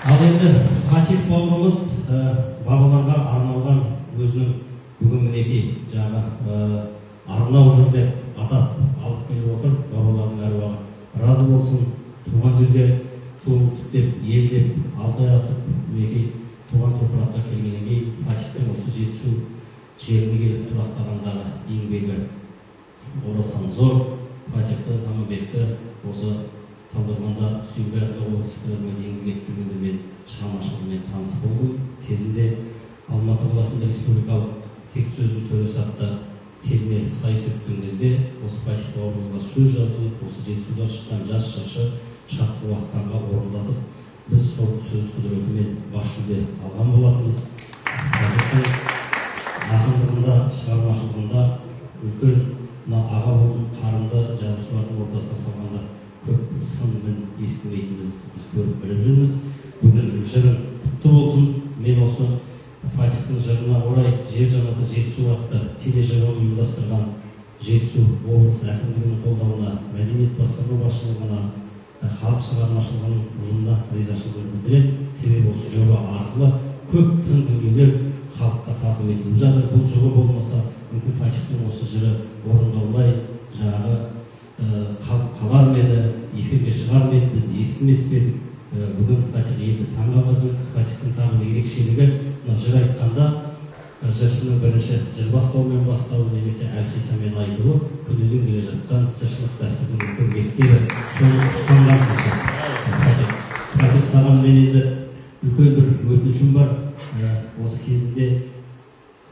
Ал енді Фатих бауырымыз бабаларға арналған өзінің бүгін мінекей жаңа арнау жүр деп атап алып келіп отыр. Бабалардың әруағы разы болсын. Туған жерде туып деп ел деп алтай асып мінекей туған топыраққа келгеннен кейін Фатихтің осы жетісу жеріне келіп тұрақтағандағы еңбегі орасан зор. Фатихты, Самабекті осы Талдықорғанда Сүйінбай облыстық филармониясында еңбек етіп жүргенде мен шығармашылығымен таныс болдым. Кезінде Алматы қаласында республикалық тек сөздің төресі атты теліне сайыс өткен кезде осы Фатих бауырымызға сөз жазғызып, осы жетісудан шыққан жас жыршы Шаттық Уақытханға орындатып, біз сол сөз құдіретімен бас жүлде алған болатынбыз. Фатихтың ақындығында, шығармашылығында үлкен аға буын қарымды жазушылардың ортасына салғанда көп сынмен естімейтініміз біз көріп біліп жүрміз. Бүгін жырың құтты болсын. Мен осы Фатихтың жырына орай жер жаннаты жетісу атты тележобаны ұйымдастырған Жетісу облысы әкімдігінің қолдауына, мәдениет басқарма басшылығына, халық шығармашылығының ұжымына ризашылығымды білдіремін. Себебі осы жоба арқылы көп тың дүниелер халыққа тарту етіліп жатыр. Бұл жоба болмаса мүмкін Фатихтың осы жыры орындалмай жаңағы қалар ма еді, эфирге шығар ма еді, біз естімес пе едік. Бүгін Фатих елді таңғалдырды. Фатихтың тағы ерекшелігі жыр айтқанда жыршының бірінші жыр бастаумен бастауы немесе әлқисамен айтуы күннен келе жатқан жыршылық дәстүрдің үлкен мектебі. Соны ұстанғансың. Фатих, саған мен енді үлкен бір өтінішім бар. Осы кезінде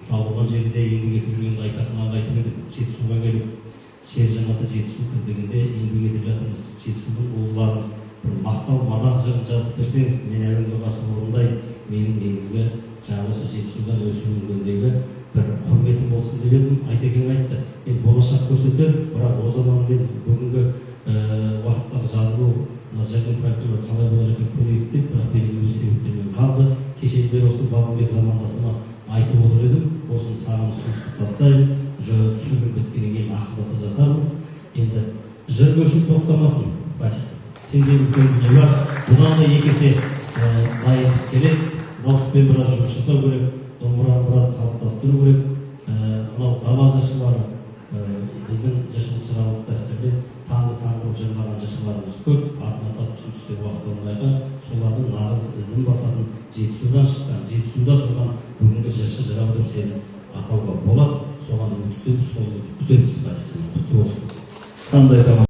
Талдықорған жерінде еңбек етіп жүргенде айтақын айтып едім. Жетісуға келіп жер жаннаты жетісу кірдігінде еңбек етіп жатырмыз. Жетісудың ұлыларын бір мақтау мадақ жырын жазып берсеңіз, мен әуенге қасым орындайын. Менің негізгі жаңа осы жетісудан өсуімдегі бір құрметім болсын деп едім. Айтекең айтты, мен болашақ көрсетер, бірақ о zaman мен бүгінгі уақыттағы жазылу жырдың фольклоры қалай болар екен көрейік деп, бірақ белгілі бір себептермен қалды. Кеше бері осы Бабылбек замандасыма айтып отыр едім. Осыны саған ұсынысып тастаймын. Түсірілім біткеннен кейін ақылдаса жатармыз. Енді жыр көшіп тоқтамасын. Фатих, сенде үлкен дүние бар. Бұдан да екі есе дайындық керек. Дауыспен біраз жұмыс жасау керек. Домбыраны біраз қалыптастыру керек. Мынау дала жыршылары біздің жыршылық жыраулық дәстүрде таңғы жырлаған жыршыларымыз көп. Атын атап түсіністер уақыт болмайға солардың нағыз ізін басатын жетісудан шыққан, жетісуда тұрған бүгінгі жыршы жырау деп сені атауға болады. Соған үміттеніп, сол күтеміз. Құтты болсын. Қандай